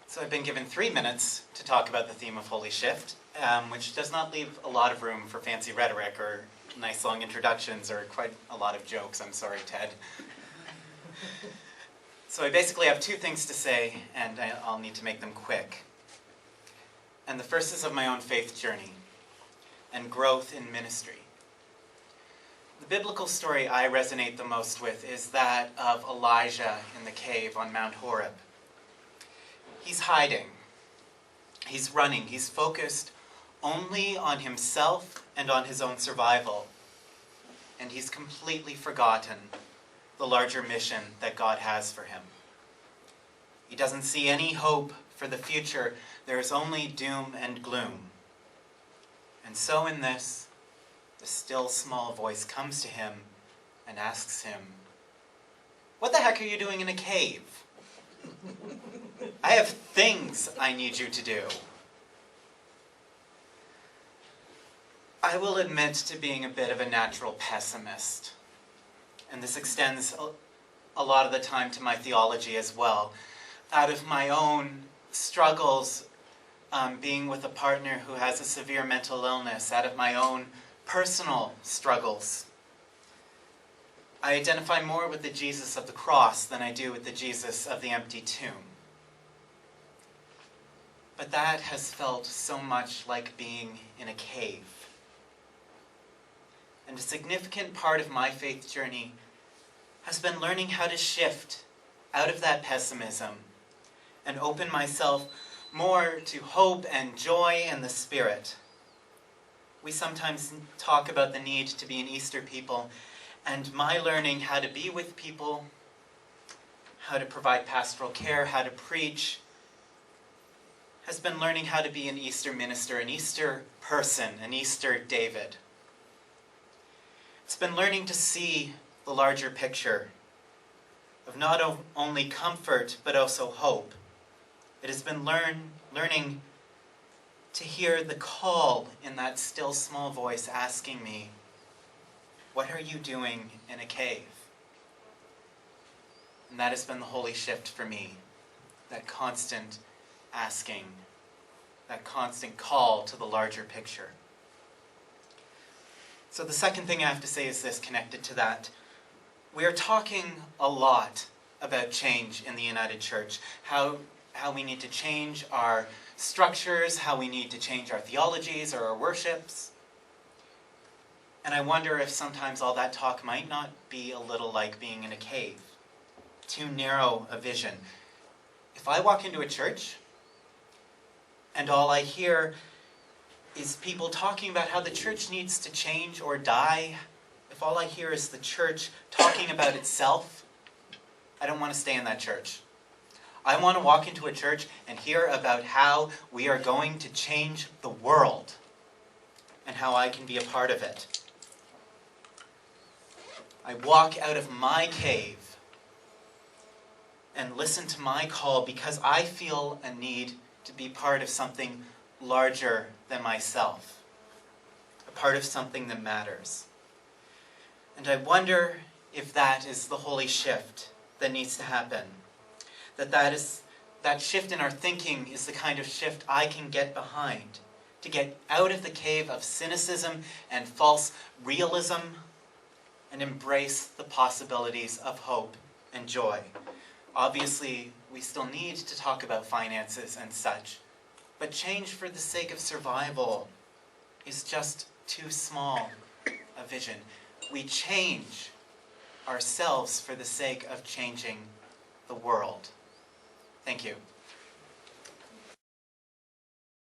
So I've been given 3 minutes to talk about the theme of Holy Shift, which does not leave a lot of room for fancy rhetoric or nice long introductions or quite a lot of jokes. I'm sorry, Ted. So I basically have 2 things to say, and I'll need to make them quick. And the first is of my own faith journey and growth in ministry. The biblical story I resonate the most with is that of Elijah in the cave on Mount Horeb. He's hiding. He's running. He's focused only on himself and on his own survival. And he's completely forgotten the larger mission that God has for him. He doesn't see any hope for the future. There is only doom and gloom. And so in this, the still small voice comes to him and asks him, "What the heck are you doing in a cave? I have things I need you to do." I will admit to being a bit of a natural pessimist. And this extends a lot of the time to my theology as well. Out of my own struggles, being with a partner who has a severe mental illness, out of my own personal struggles, I identify more with the Jesus of the cross than I do with the Jesus of the empty tomb. But that has felt so much like being in a cave. And a significant part of my faith journey has been learning how to shift out of that pessimism and open myself more to hope and joy and the Spirit. We sometimes talk about the need to be an Easter people, and my learning how to be with people, how to provide pastoral care, how to preach, has been learning how to be an Easter minister, an Easter person, an Easter David. It's been learning to see the larger picture of not only comfort, but also hope. It has been learning to hear the call in that still small voice asking me, "What are you doing in a cave?" And that has been the holy shift for me, that constant asking, that constant call to the larger picture. So the second thing I have to say is this, connected to that. We are talking a lot about change in the United Church, how we need to change our structures, how we need to change our theologies or our worships. And I wonder if sometimes all that talk might not be a little like being in a cave, too narrow a vision. If I walk into a church and all I hear is people talking about how the church needs to change or die, if all I hear is the church talking about itself, I don't want to stay in that church. I want to walk into a church and hear about how we are going to change the world and how I can be a part of it. I walk out of my cave and listen to my call because I feel a need to be part of something larger than myself, a part of something that matters. And I wonder if that is the holy shift that needs to happen. That shift in our thinking is the kind of shift I can get behind, to get out of the cave of cynicism and false realism and embrace the possibilities of hope and joy. Obviously, we still need to talk about finances and such, but change for the sake of survival is just too small a vision. We change ourselves for the sake of changing the world. Thank you.